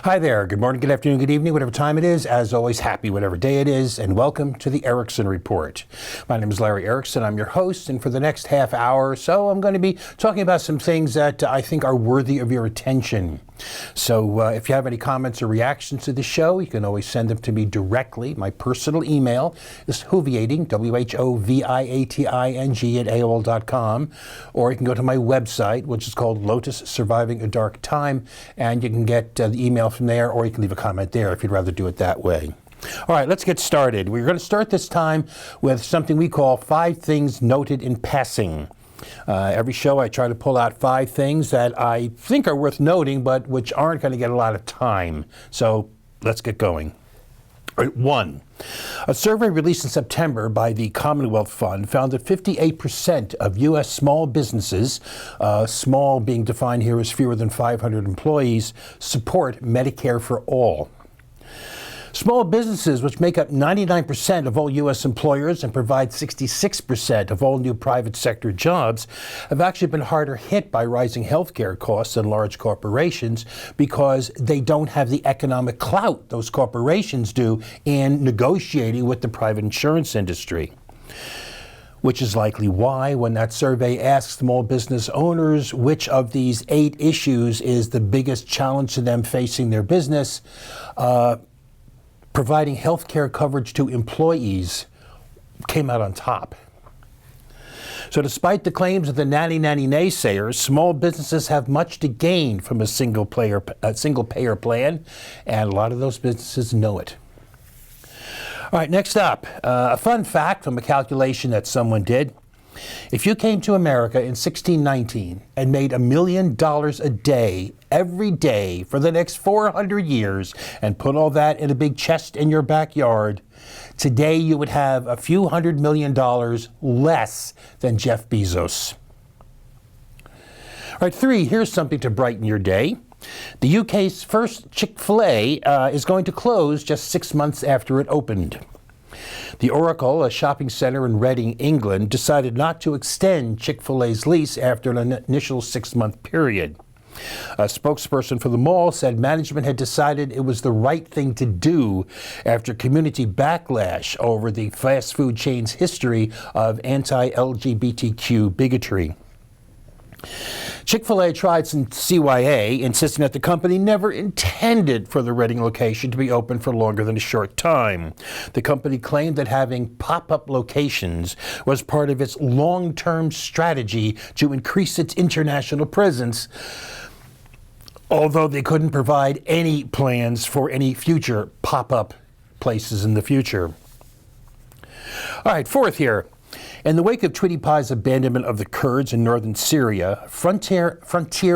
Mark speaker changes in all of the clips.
Speaker 1: Hi there. Good morning, good afternoon, good evening, whatever time it is. As always, happy whatever day it is, and welcome to the Erickson Report. My name is Larry Erickson. I'm your host, and for the next half hour or so, I'm going to be talking about some things that I think are worthy of your attention. So if you have any comments or reactions to the show, you can always send them to me directly. My personal email is whoviating, WHOVIATING at AOL.com, or you can go to my website, which is called Lotus Surviving a Dark Time, and you can get the email from there, or you can leave a comment there if you'd rather do it that way. All right, let's get started. We're going to start this time with something we call 5 Things Noted in Passing. Every show I try to pull out 5 things that I think are worth noting, but which aren't going to get a lot of time. So let's get going. All right, 1. A survey released in September by the Commonwealth Fund found that 58% of U.S. small businesses, small being defined here as fewer than 500 employees, support Medicare for all. Small businesses, which make up 99% of all U.S. employers and provide 66% of all new private sector jobs, have actually been harder hit by rising healthcare costs than large corporations because they don't have the economic clout those corporations do in negotiating with the private insurance industry. Which is likely why, when that survey asked small business owners which of these 8 issues is the biggest challenge to them facing their business, providing health care coverage to employees came out on top. So despite the claims of the nanny naysayers, small businesses have much to gain from a single payer plan, and a lot of those businesses know it. All right, next up, a fun fact from a calculation that someone did. If you came to America in 1619 and made $1 million a day, every day for the next 400 years, and put all that in a big chest in your backyard, today you would have a few $100 million less than Jeff Bezos. All right, 3, here's something to brighten your day. The UK's first Chick-fil-a is going to close just 6 months after it opened. The Oracle, a shopping center in Reading, England, decided not to extend Chick-fil-a's lease after an initial 6-month period. A spokesperson for the mall said management had decided it was the right thing to do after community backlash over the fast food chain's history of anti-LGBTQ bigotry. Chick-fil-A tried some CYA, insisting that the company never intended for the Reading location to be open for longer than a short time. The company claimed that having pop-up locations was part of its long-term strategy to increase its international presence, although they couldn't provide any plans for any future pop-up places in the future. All right, 4th here. In the wake of PyD's abandonment of the Kurds in northern Syria, Frontier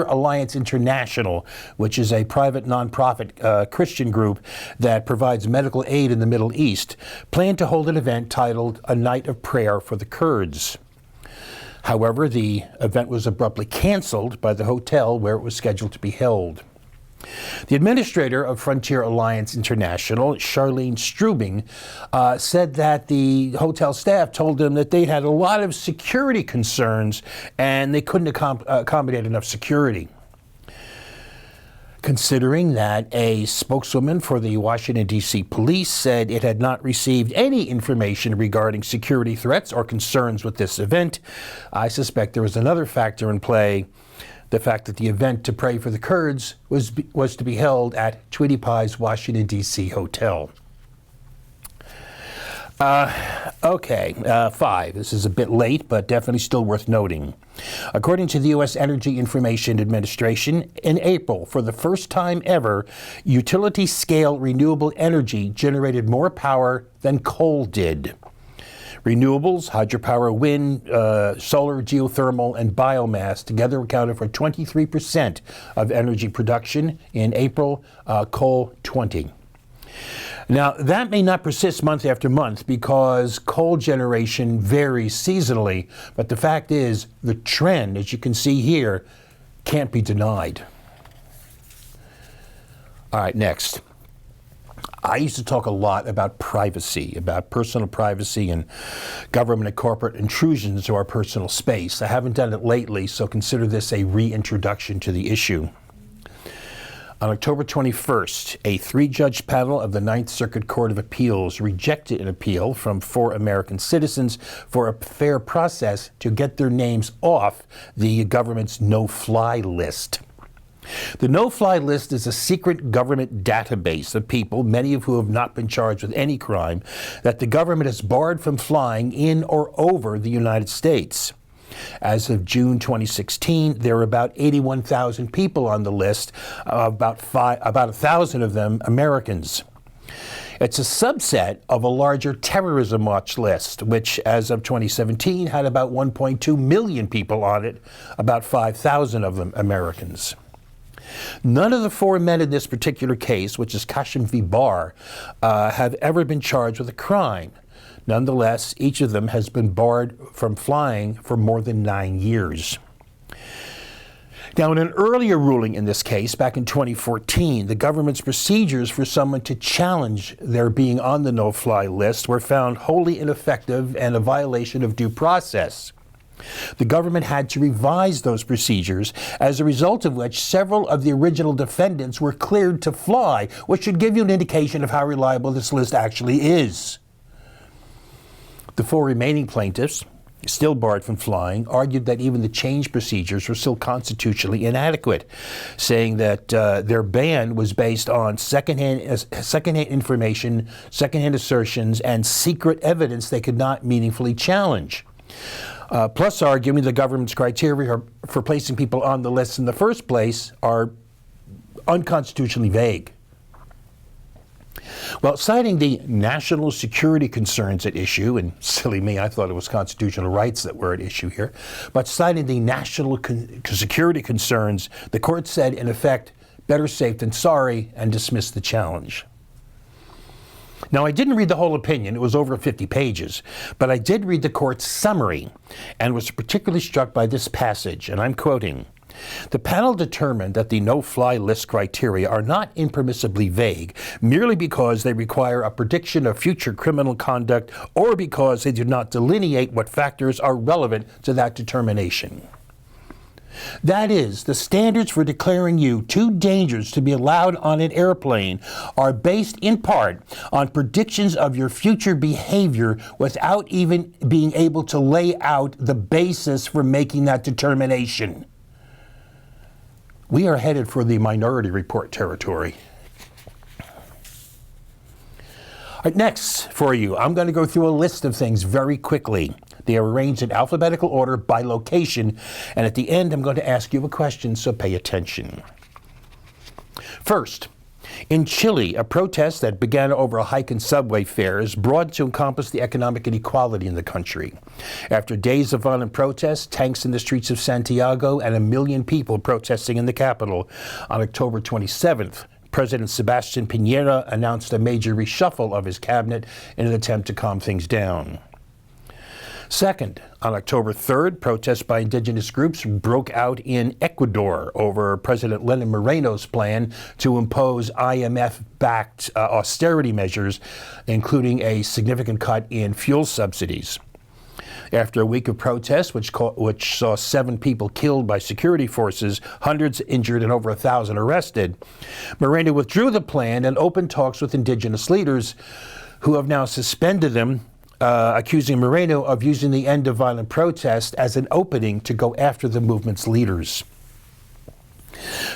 Speaker 1: Alliance International, which is a private nonprofit Christian group that provides medical aid in the Middle East, planned to hold an event titled A Night of Prayer for the Kurds. However, the event was abruptly canceled by the hotel where it was scheduled to be held. The administrator of Frontier Alliance International, Charlene Strubing, said that the hotel staff told them that they had a lot of security concerns and they couldn't accommodate enough security. Considering that a spokeswoman for the Washington, D.C. police said it had not received any information regarding security threats or concerns with this event, I suspect there was another factor in play. The fact that the event to pray for the Kurds was to be held at PyD's Washington, D.C. hotel. 5. This is a bit late, but definitely still worth noting. According to the U.S. Energy Information Administration, in April, for the first time ever, utility-scale renewable energy generated more power than coal did. Renewables, hydropower, wind, solar, geothermal, and biomass together accounted for 23% of energy production in April, coal 20%. Now, that may not persist month after month because coal generation varies seasonally, but the fact is the trend, as you can see here, can't be denied. All right, next. I used to talk a lot about privacy, about personal privacy and government and corporate intrusions into our personal space. I haven't done it lately, so consider this a reintroduction to the issue. On October 21st, a three-judge panel of the Ninth Circuit Court of Appeals rejected an appeal from 4 American citizens for a fair process to get their names off the government's no-fly list. The no-fly list is a secret government database of people, many of whom have not been charged with any crime, that the government has barred from flying in or over the United States. As of June 2016, there were about 81,000 people on the list, about 1,000 of them Americans. It's a subset of a larger terrorism watch list, which as of 2017 had about 1.2 million people on it, about 5,000 of them Americans. None of the 4 men in this particular case, which is Kashim v. Barr, have ever been charged with a crime. Nonetheless, each of them has been barred from flying for more than 9 years. Now, in an earlier ruling in this case, back in 2014, the government's procedures for someone to challenge their being on the no-fly list were found wholly ineffective and a violation of due process. The government had to revise those procedures, as a result of which several of the original defendants were cleared to fly, which should give you an indication of how reliable this list actually is. The 4 remaining plaintiffs, still barred from flying, argued that even the changed procedures were still constitutionally inadequate, saying that their ban was based on secondhand information, secondhand assertions, and secret evidence they could not meaningfully challenge. Plus arguing the government's criteria for placing people on the list in the first place are unconstitutionally vague. Well, citing the national security concerns at issue, and silly me, I thought it was constitutional rights that were at issue here, but citing the national security concerns, the court said, in effect, better safe than sorry, and dismissed the challenge. Now, I didn't read the whole opinion, it was over 50 pages, but I did read the court's summary and was particularly struck by this passage, and I'm quoting, "The panel determined that the no-fly list criteria are not impermissibly vague merely because they require a prediction of future criminal conduct or because they do not delineate what factors are relevant to that determination." That is, the standards for declaring you too dangerous to be allowed on an airplane are based in part on predictions of your future behavior without even being able to lay out the basis for making that determination. We are headed for the Minority Report territory. All right, next for you, I'm going to go through a list of things very quickly. They are arranged in alphabetical order by location, and at the end I'm going to ask you a question, so pay attention. First, in Chile, a protest that began over a hike in subway fares broadened to encompass the economic inequality in the country. After days of violent protests, tanks in the streets of Santiago, and 1 million people protesting in the capital, on October 27th, President Sebastián Piñera announced a major reshuffle of his cabinet in an attempt to calm things down. Second, on October 3rd, protests by indigenous groups broke out in Ecuador over President Lenin Moreno's plan to impose IMF-backed austerity measures, including a significant cut in fuel subsidies. After a week of protests, which saw 7 people killed by security forces, hundreds injured, and over 1,000 arrested, Moreno withdrew the plan and opened talks with indigenous leaders, who have now suspended him, accusing Moreno of using the end of violent protest as an opening to go after the movement's leaders.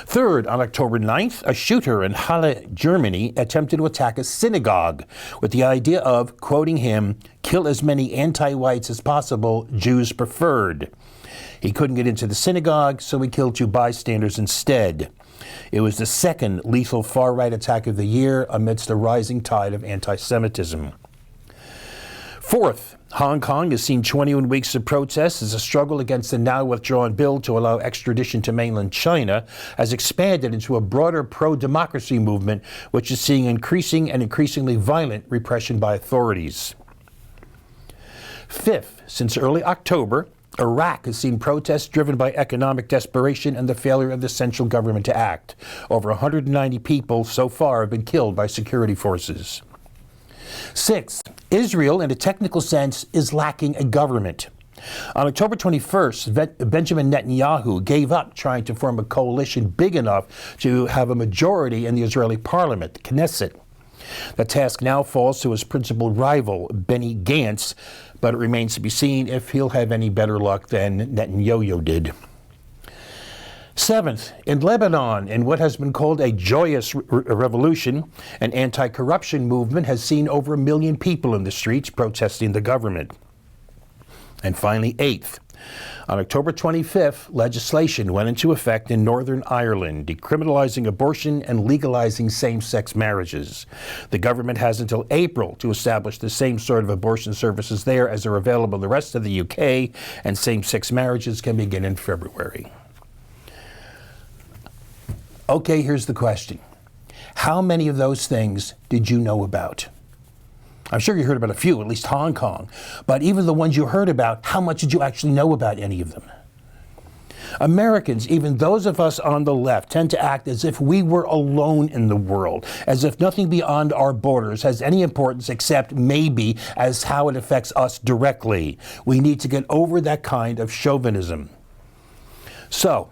Speaker 1: Third, on October 9th, a shooter in Halle, Germany, attempted to attack a synagogue with the idea of, quoting him, "kill as many anti-whites as possible, Jews preferred." He couldn't get into the synagogue, so he killed 2 bystanders instead. It was the second lethal far-right attack of the year amidst a rising tide of anti-Semitism. Fourth, Hong Kong has seen 21 weeks of protests as a struggle against the now withdrawn bill to allow extradition to mainland China has expanded into a broader pro-democracy movement, which is seeing increasing and increasingly violent repression by authorities. Fifth, since early October, Iraq has seen protests driven by economic desperation and the failure of the central government to act. Over 190 people so far have been killed by security forces. Sixth, Israel, in a technical sense, is lacking a government. On October 21st, Benjamin Netanyahu gave up trying to form a coalition big enough to have a majority in the Israeli parliament, the Knesset. The task now falls to his principal rival, Benny Gantz, but it remains to be seen if he'll have any better luck than Netanyahu did. Seventh, in Lebanon, in what has been called a joyous revolution, an anti-corruption movement has seen over 1 million people in the streets protesting the government. And finally, eighth, on October 25th, legislation went into effect in Northern Ireland, decriminalizing abortion and legalizing same-sex marriages. The government has until April to establish the same sort of abortion services there as are available in the rest of the UK, and same-sex marriages can begin in February. Okay, here's the question. How many of those things did you know about? I'm sure you heard about a few, at least Hong Kong. But even the ones you heard about, how much did you actually know about any of them? Americans, even those of us on the left, tend to act as if we were alone in the world, as if nothing beyond our borders has any importance except maybe as how it affects us directly. We need to get over that kind of chauvinism. So,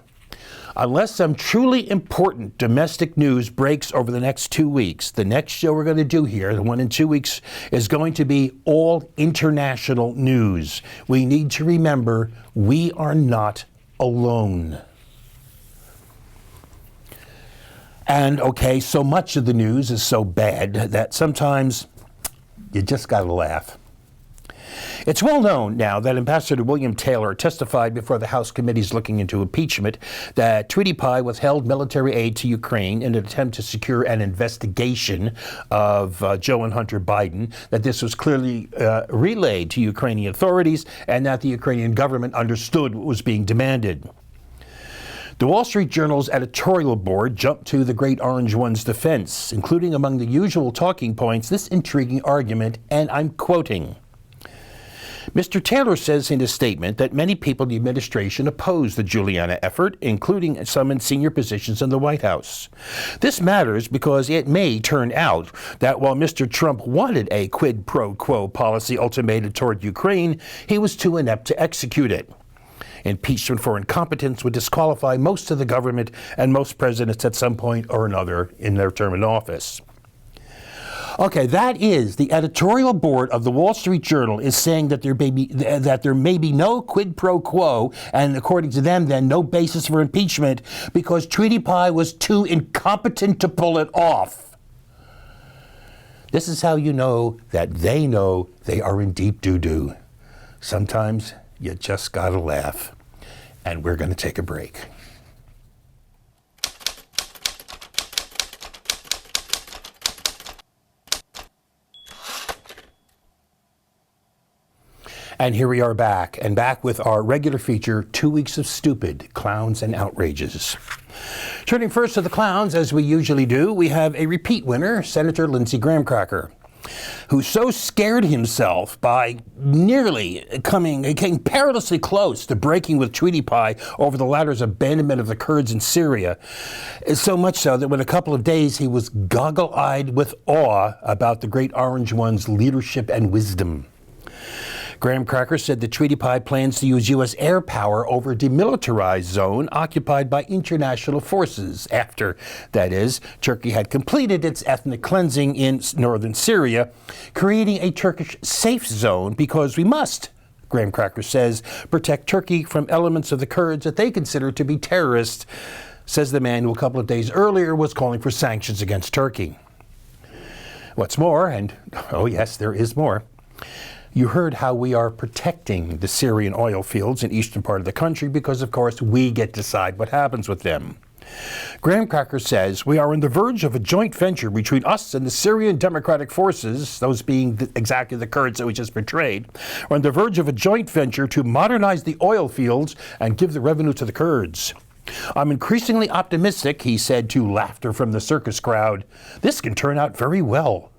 Speaker 1: unless some truly important domestic news breaks over the next 2 weeks, the next show we're going to do here, the one in 2 weeks, is going to be all international news. We need to remember we are not alone. And okay, so much of the news is so bad that sometimes you just got to laugh. It's well known now that Ambassador William Taylor testified before the House committees looking into impeachment that Tweety Pie withheld military aid to Ukraine in an attempt to secure an investigation of Joe and Hunter Biden, that this was clearly relayed to Ukrainian authorities, and that the Ukrainian government understood what was being demanded. The Wall Street Journal's editorial board jumped to the Great Orange One's defense, including among the usual talking points this intriguing argument, and I'm quoting. Mr. Taylor says in his statement that many people in the administration oppose the Juliana effort, including some in senior positions in the White House. This matters because it may turn out that while Mr. Trump wanted a quid-pro-quo policy ultimated toward Ukraine, he was too inept to execute it. Impeachment for incompetence would disqualify most of the government and most presidents at some point or another in their term in office. Okay, that is the editorial board of the Wall Street Journal is saying that there may be no quid pro quo, and according to them, then no basis for impeachment because Tweety Pie was too incompetent to pull it off. This is how you know they are in deep doo-doo. Sometimes you just gotta laugh, and we're gonna take a break. And here we are back with our regular feature, 2 weeks of stupid, clowns, and outrages. Turning first to the clowns, as we usually do, we have a repeat winner, Senator Lindsey Graham, who so scared himself by came perilously close to breaking with Tweety Pie over the latter's abandonment of the Kurds in Syria, so much so that within a couple of days he was goggle-eyed with awe about the Great Orange One's leadership and wisdom. Graham said that Tweety Pie plans to use U.S. air power over a demilitarized zone occupied by international forces after, that is, Turkey had completed its ethnic cleansing in northern Syria, creating a Turkish safe zone because we must, Graham says, protect Turkey from elements of the Kurds that they consider to be terrorists, says the man who a couple of days earlier was calling for sanctions against Turkey. What's more, and oh yes, there is more, you heard how we are protecting the Syrian oil fields in eastern part of the country because, of course, we get to decide what happens with them. Graham says we are on the verge of a joint venture between us and the Syrian Democratic Forces, those being exactly the Kurds that we just portrayed. We're on the verge of a joint venture to modernize the oil fields and give the revenue to the Kurds. I'm increasingly optimistic, he said to laughter from the circus crowd. This can turn out very well.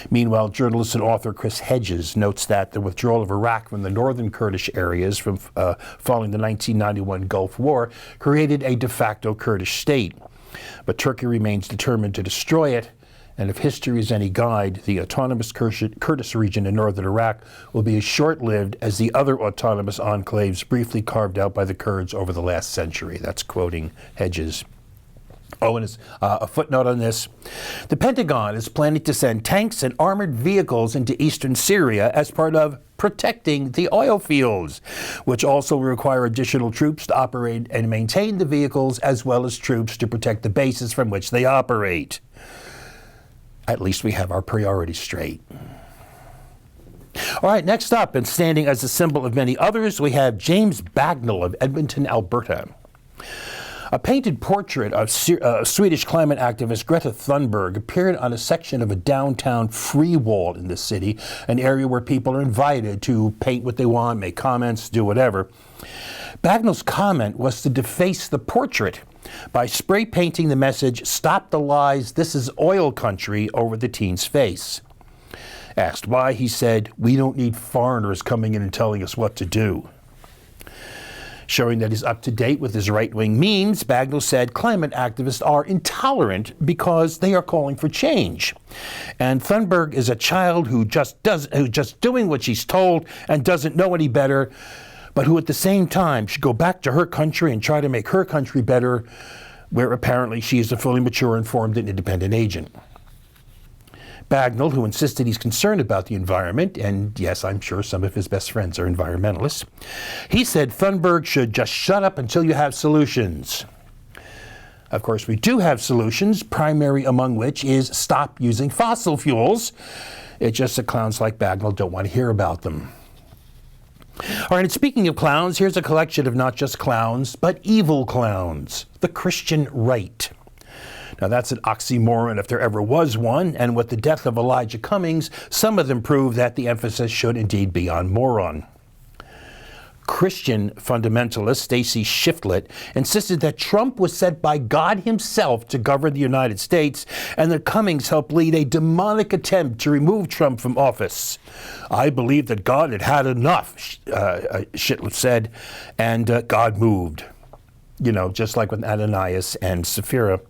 Speaker 1: Meanwhile, journalist and author Chris Hedges notes that the withdrawal of Iraq from the northern Kurdish areas following the 1991 Gulf War created a de facto Kurdish state. But Turkey remains determined to destroy it, And if history is any guide, the autonomous Kurdish region in northern Iraq will be as short-lived as the other autonomous enclaves briefly carved out by the Kurds over the last century. That's quoting Hedges. Oh, and a footnote on this. The Pentagon is planning to send tanks and armored vehicles into eastern Syria as part of protecting the oil fields, which also require additional troops to operate and maintain the vehicles, as well as troops to protect the bases from which they operate. At least we have our priorities straight. All right, next up, and standing as a symbol of many others, we have James Bagnell of Edmonton, Alberta. A painted portrait of Swedish climate activist Greta Thunberg appeared on a section of a downtown free wall in the city, an area where people are invited to paint what they want, make comments, do whatever. Bagnell's comment was to deface the portrait by spray painting the message, "Stop the lies, this is oil country," over the teen's face. Asked why, he said, "We don't need foreigners coming in and telling us what to do." Showing that he's up to date with his right-wing memes, Bagnell said climate activists are intolerant because they are calling for change. And Thunberg is a child who's just doing what she's told and doesn't know any better, but who at the same time should go back to her country and try to make her country better, where apparently she is a fully mature, informed, and independent agent. Bagnell, who insisted he's concerned about the environment, and yes, I'm sure some of his best friends are environmentalists, he said Thunberg should just shut up until you have solutions. Of course, we do have solutions, primary among which is stop using fossil fuels. It's just that clowns like Bagnell don't want to hear about them. All right, and speaking of clowns, here's a collection of not just clowns, but evil clowns, the Christian right. Now, that's an oxymoron if there ever was one, and with the death of Elijah Cummings, some of them prove that the emphasis should indeed be on moron. Christian fundamentalist Stacy Shiflett insisted that Trump was sent by God himself to govern the United States, and that Cummings helped lead a demonic attempt to remove Trump from office. "I believe that God had had enough," Shiflett said, and God moved. You know, just like with Ananias and Sapphira.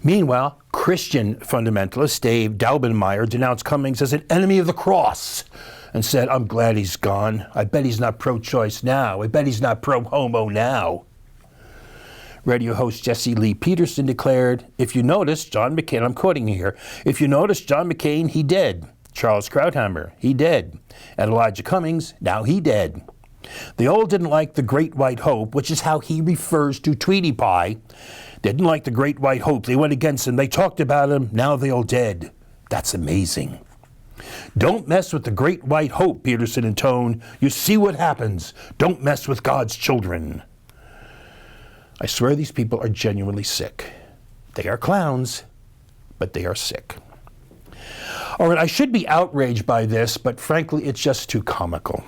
Speaker 1: Meanwhile, Christian fundamentalist Dave Daubenmire denounced Cummings as an enemy of the cross and said, "I'm glad he's gone. I bet he's not pro-choice now. I bet he's not pro-homo now." Radio host Jesse Lee Peterson declared, "If you notice, John McCain," I'm quoting here, "if you notice, John McCain, he dead. Charles Krauthammer, he dead. And Elijah Cummings, now he dead. They all didn't like the Great White Hope," which is how he refers to Tweety Pie. "They didn't like the Great White Hope. They went against him. They talked about him. Now they all dead. That's amazing. Don't mess with the Great White Hope," Peterson intoned. "You see what happens. Don't mess with God's children." I swear these people are genuinely sick. They are clowns, but they are sick. All right, I should be outraged by this, but frankly, it's just too comical.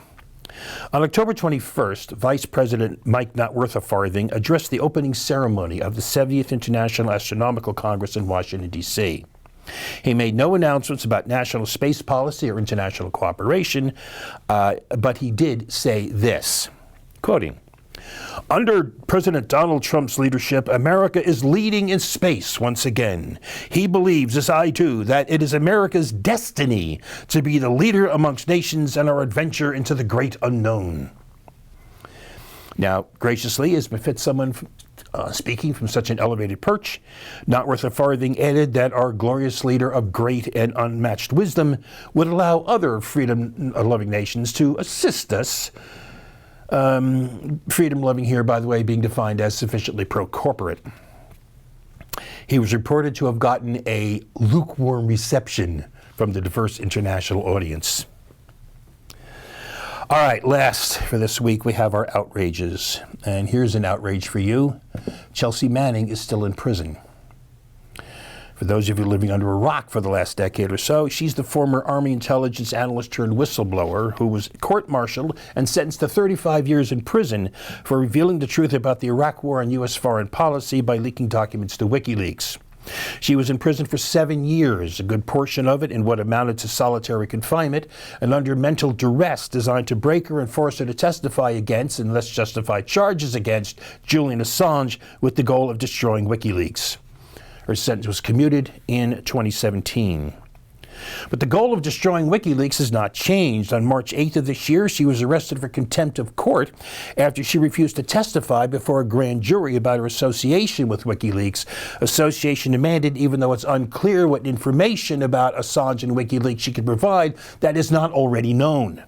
Speaker 1: On October 21st, Vice President Mike Noteworthy addressed the opening ceremony of the 70th International Astronomical Congress in Washington, D.C. He made no announcements about national space policy or international cooperation, but he did say this, quoting, "Under President Donald Trump's leadership, America is leading in space once again. He believes, as I do, that it is America's destiny to be the leader amongst nations in our adventure into the great unknown." Now, graciously, as befits someone speaking from such an elevated perch, not worth a farthing added that our glorious leader of great and unmatched wisdom would allow other freedom-loving nations to assist us. Freedom-loving here, by the way, being defined as sufficiently pro-corporate. He was reported to have gotten a lukewarm reception from the diverse international audience. All right, last for this week, we have our outrages. And here's an outrage for you. Chelsea Manning is still in prison. For those of you living under a rock for the last decade or so, she's the former Army intelligence analyst turned whistleblower who was court-martialed and sentenced to 35 years in prison for revealing the truth about the Iraq War and U.S. foreign policy by leaking documents to WikiLeaks. She was in prison for 7 years, a good portion of it in what amounted to solitary confinement and under mental duress designed to break her and force her to testify against and less justified charges against Julian Assange with the goal of destroying WikiLeaks. Her sentence was commuted in 2017. But the goal of destroying WikiLeaks has not changed. On March 8th of this year, she was arrested for contempt of court after she refused to testify before a grand jury about her association with WikiLeaks. Association demanded, even though it's unclear what information about Assange and WikiLeaks she could provide that is not already known.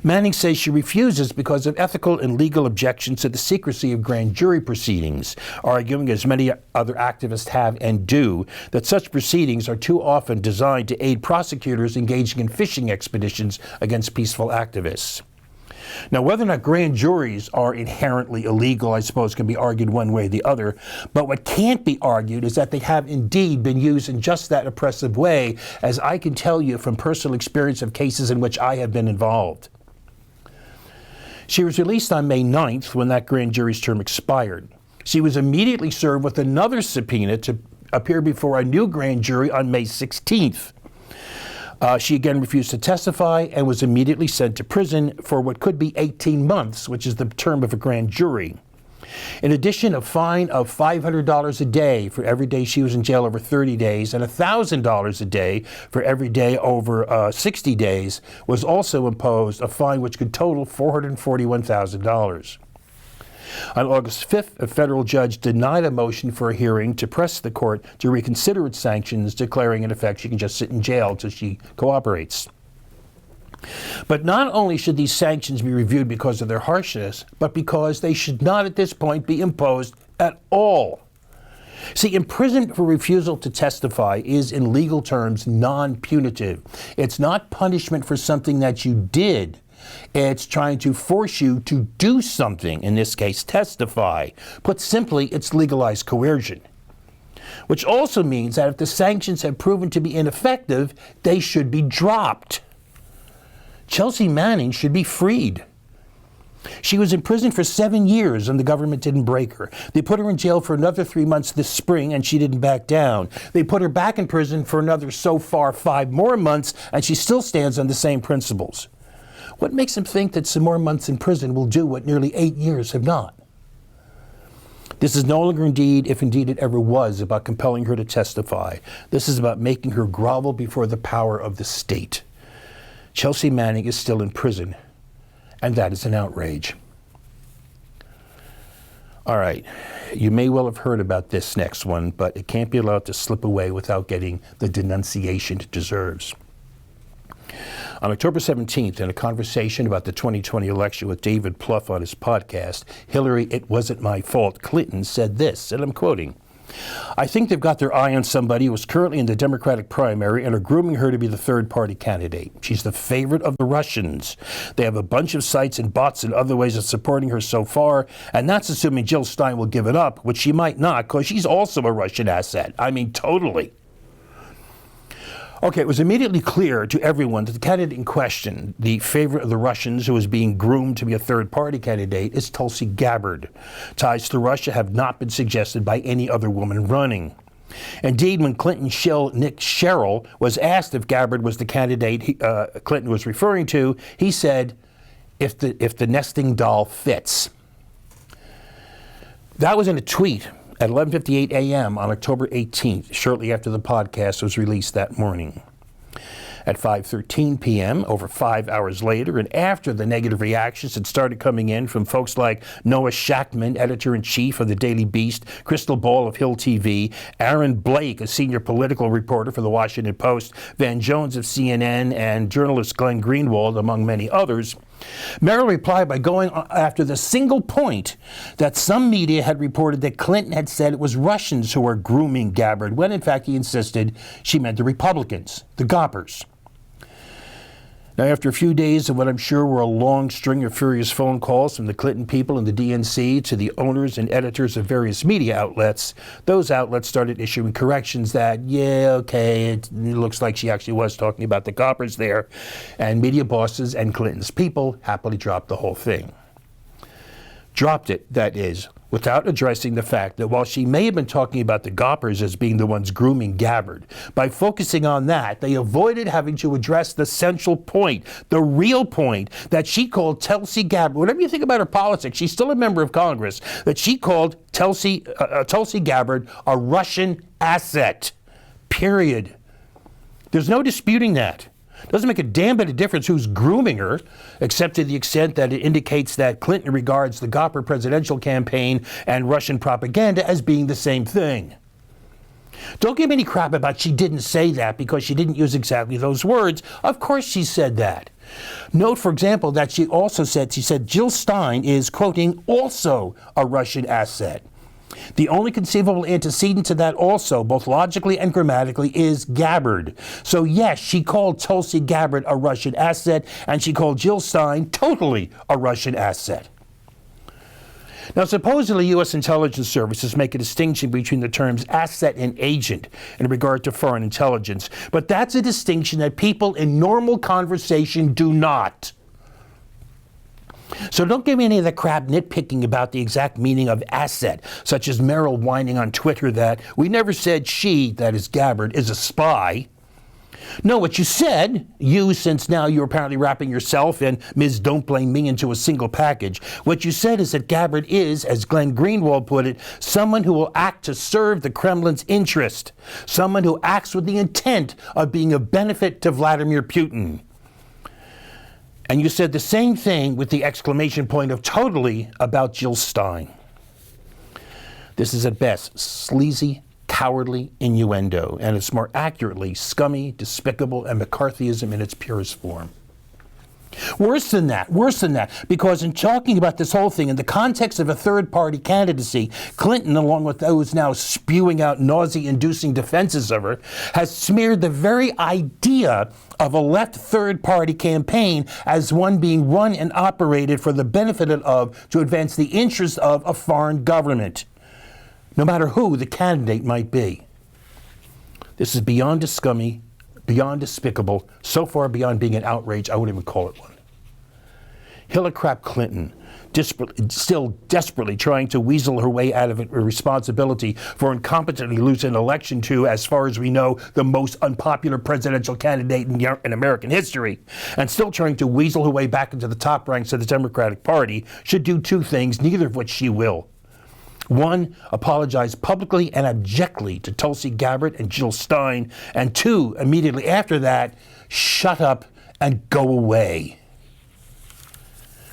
Speaker 1: Manning says she refuses because of ethical and legal objections to the secrecy of grand jury proceedings, arguing, as many other activists have and do, that such proceedings are too often designed to aid prosecutors engaging in fishing expeditions against peaceful activists. Now, whether or not grand juries are inherently illegal, I suppose, can be argued one way or the other. But what can't be argued is that they have indeed been used in just that oppressive way, as I can tell you from personal experience of cases in which I have been involved. She was released on May 9th when that grand jury's term expired. She was immediately served with another subpoena to appear before a new grand jury on May 16th. She again refused to testify and was immediately sent to prison for what could be 18 months, which is the term of a grand jury. In addition, a fine of $500 a day for every day she was in jail over 30 days and $1,000 a day for every day over 60 days was also imposed, a fine which could total $441,000. On August 5th, a federal judge denied a motion for a hearing to press the court to reconsider its sanctions, declaring in effect she can just sit in jail until she cooperates. But not only should these sanctions be reviewed because of their harshness, but because they should not at this point be imposed at all. See, imprisonment for refusal to testify is, in legal terms, non-punitive. It's not punishment for something that you did. It's trying to force you to do something, in this case, testify. Put simply, it's legalized coercion. Which also means that if the sanctions have proven to be ineffective, they should be dropped. Chelsea Manning should be freed. She was in prison for 7 years and the government didn't break her. They put her in jail for another 3 months this spring and she didn't back down. They put her back in prison for another, so far, 5 more months and she still stands on the same principles. What makes them think that some more months in prison will do what nearly 8 years have not? This is no longer indeed, if indeed it ever was, about compelling her to testify. This is about making her grovel before the power of the state. Chelsea Manning is still in prison, and that is an outrage. All right, you may well have heard about this next one, but it can't be allowed to slip away without getting the denunciation it deserves. On October 17th, in a conversation about the 2020 election with David Plouffe on his podcast, Hillary, It Wasn't My Fault, Clinton said this, and I'm quoting, "I think they've got their eye on somebody who is currently in the Democratic primary and are grooming her to be the third-party candidate. She's the favorite of the Russians. They have a bunch of sites and bots and other ways of supporting her so far, and that's assuming Jill Stein will give it up, which she might not, because she's also a Russian asset. I mean, totally." Okay, it was immediately clear to everyone that the candidate in question, the favorite of the Russians who is being groomed to be a third-party candidate, is Tulsi Gabbard. Ties to Russia have not been suggested by any other woman running. Indeed, when Clinton shill Nick Sherrill was asked if Gabbard was the candidate Clinton was referring to, he said, if the nesting doll fits. That was in a tweet at 11:58 a.m. on October 18th, shortly after the podcast was released that morning. At 5:13 p.m., over 5 hours later, and after the negative reactions had started coming in from folks like Noah Shachtman, editor-in-chief of the Daily Beast, Crystal Ball of Hill TV, Aaron Blake, a senior political reporter for the Washington Post, Van Jones of CNN, and journalist Glenn Greenwald, among many others, Merrill replied by going after the single point that some media had reported that Clinton had said it was Russians who were grooming Gabbard, when in fact he insisted she meant the Republicans, the Goppers. Now, after a few days of what I'm sure were a long string of furious phone calls from the Clinton people and the DNC to the owners and editors of various media outlets, those outlets started issuing corrections that, yeah, okay, it looks like she actually was talking about the Goppers there, and media bosses and Clinton's people happily dropped the whole thing. Dropped it, that is, without addressing the fact that while she may have been talking about the Goppers as being the ones grooming Gabbard, by focusing on that, they avoided having to address the central point, the real point, that she called Tulsi Gabbard, whatever you think about her politics, she's still a member of Congress, that she called Tulsi Gabbard a Russian asset. Period. There's no disputing that. Doesn't make a damn bit of difference who's grooming her, except to the extent that it indicates that Clinton regards the Gopper presidential campaign and Russian propaganda as being the same thing. Don't give me any crap about she didn't say that because she didn't use exactly those words. Of course she said that. Note, for example, that she said Jill Stein is, quoting, also a Russian asset. The only conceivable antecedent to that also, both logically and grammatically, is Gabbard. So yes, she called Tulsi Gabbard a Russian asset, and she called Jill Stein totally a Russian asset. Now, supposedly U.S. intelligence services make a distinction between the terms asset and agent in regard to foreign intelligence, but that's a distinction that people in normal conversation do not. So don't give me any of the crap nitpicking about the exact meaning of asset, such as Merrill whining on Twitter that we never said she, that is Gabbard, is a spy. No, what you said, since now you're apparently wrapping yourself and Ms. Don't Blame Me into a single package, what you said is that Gabbard is, as Glenn Greenwald put it, someone who will act to serve the Kremlin's interest, someone who acts with the intent of being of benefit to Vladimir Putin. And you said the same thing with the exclamation point of totally about Jill Stein. This is at best sleazy, cowardly innuendo, and it's more accurately scummy, despicable, and McCarthyism in its purest form. Worse than that, because in talking about this whole thing in the context of a third-party candidacy, Clinton, along with those now spewing out nausea-inducing defenses of her, has smeared the very idea of a left third-party campaign as one being run and operated for the benefit of, to advance the interests of a foreign government, no matter who the candidate might be. This is beyond scummy, beyond despicable, so far beyond being an outrage, I wouldn't even call it one. Hillary Crap Clinton, still desperately trying to weasel her way out of her responsibility for incompetently losing an election to, as far as we know, the most unpopular presidential candidate in American history, and still trying to weasel her way back into the top ranks of the Democratic Party, should do two things, neither of which she will. One, apologize publicly and abjectly to Tulsi Gabbard and Jill Stein. And two, immediately after that, shut up and go away.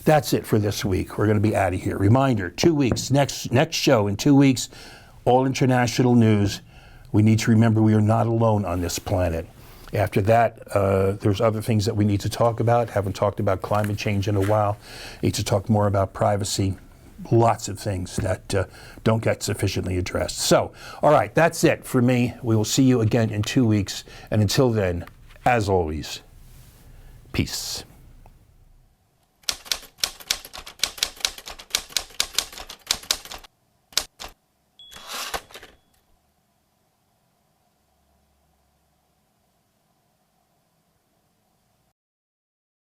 Speaker 1: That's it for this week. We're going to be out of here. Reminder, 2 weeks, next show in 2 weeks, all international news. We need to remember we are not alone on this planet. After that, there's other things that we need to talk about. Haven't talked about climate change in a while. Need to talk more about privacy. Lots of things that don't get sufficiently addressed. So, all right, that's it for me. We will see you again in 2 weeks. And until then, as always, peace.